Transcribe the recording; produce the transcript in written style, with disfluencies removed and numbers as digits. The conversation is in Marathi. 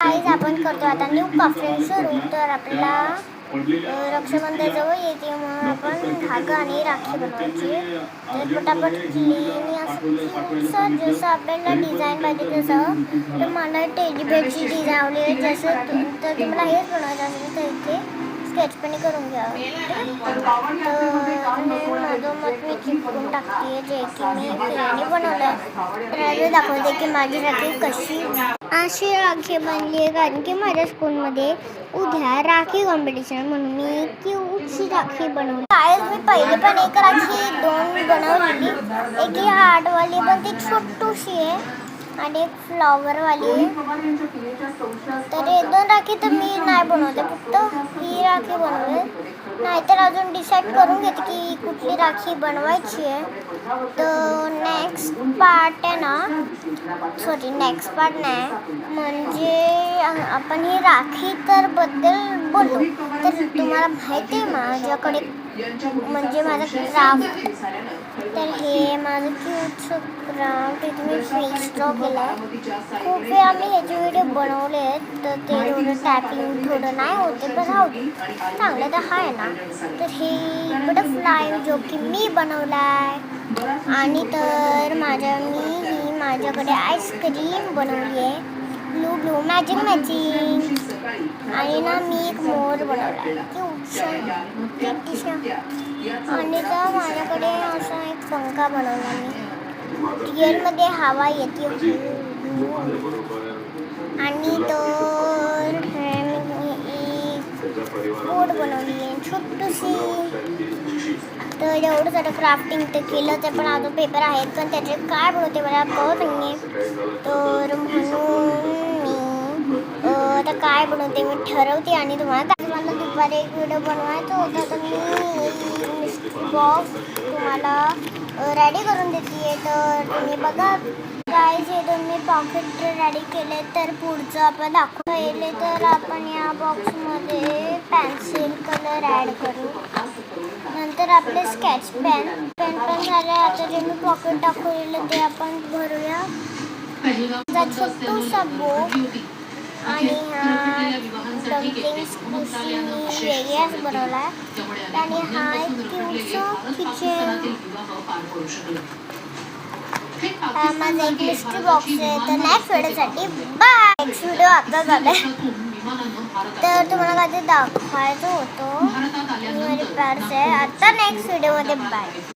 गाईज आपण करतो आता न्यू कॉफी सुरू. तर आपल्याला रक्षाबंधन जवळ येते म्हणून आपण धागा आणि राखी बनवायची. तर पटापट क्लीन असं जसं आपल्याला डिझाईन पाहिजे तसं. तर मला टेडी बेडची डिझाईन आवडली आहे. जसं तर तुम्हाला हेच बनवायचं असेल तर इथे स्केच पेन करून घ्या. तर मधोमध मी चिपकून टाकते जे की मी पेनने बनवलं. तर दाखवते की माझी राखी कशी अशी राखी बनली आहे. कारण की माझ्या स्कूलमध्ये उद्या राखी कॉम्पिटिशन म्हणून मी क्यूटची राखी बनवली. काय मी पहिले पण एक राखी दोन बनवलेली. एक ही हार्टवाली पण ती छोटूशी आहे आणि एक फ्लॉवरवाली आहे. तर हे दोन राखी तर मी नाही बनवते, फक्त ही राखी बनवली. नाहीतर अजून डिसाईड करून घेते की कुठली राखी बनवायची आहे. तर नेक्स्ट पार्ट आहे ना, नेक्स्ट पार्ट नाही म्हणजे आपण ही राखी तर बद्दल बोलतो. तर तुम्हाला माहिती आहे माझ्याकडे म्हणजे माझं क्राफ्ट. तर हे माझं क्यूटचं क्राफ्ट इथे मी फेस ड्रॉ केलं आहे. खूप वेळा मी ह्याचे व्हिडिओ बनवले आहेत. तर ते थोडं टॅपिंग थोडं नाही होते पण राहू दे, चांगलं तर आहे ना. तर हे बटरफ्लाय जो की मी बनवला आहे. आणि तर माझ्याकडे आईस्क्रीम बनवली आहे, ब्लू मॅजिक आणि ना मी एक मोर बनवला आहे आणि तर माझ्याकडे असा एक पंखा बनवला मी. रिअलमध्ये हवा येते आणि तर बोट बनवली आहे छोटूशी. तर एवढं सारं क्राफ्टिंग तर केलं ते पण अजून पेपर आहेत पण त्याचे काय बनवते मला कळत नाही. तर म्हणून मी आता काय बनवते मी ठरवते आणि तुम्हाला मला दुपारी एक व्हिडिओ बनवायचा होता. तर मी मिस्ट्री बॉक्स तुम्हाला रेडी करून देते. तर तुम्ही बघा गाईज हे दोन मी पॉकेट रेडी केले. तर पुढचं आपण दाखवले तर आपण या बॉक्समध्ये पेन्सिल कलर ॲड करू. नंतर आपले स्केच पेन पण झाले. आता जे मी पॉकेट दाखवलेलं ते आपण भरूया. छोटूसा बॉक्स आणि हा डम्पलिंग्स वेगळाच बनवला आहे. आणि हा एक क्यूटचं किचन. माझा एक मिस्ट्री बॉक्स आहे. तर नेक्स्ट व्हिडिओसाठी बाय. नेक्स्ट व्हिडिओ आता झाला तर तुम्हाला काय ते दाखवायचं होतं. माझे पर्स आहे आता. नेक्स्ट व्हिडिओमध्ये बाय.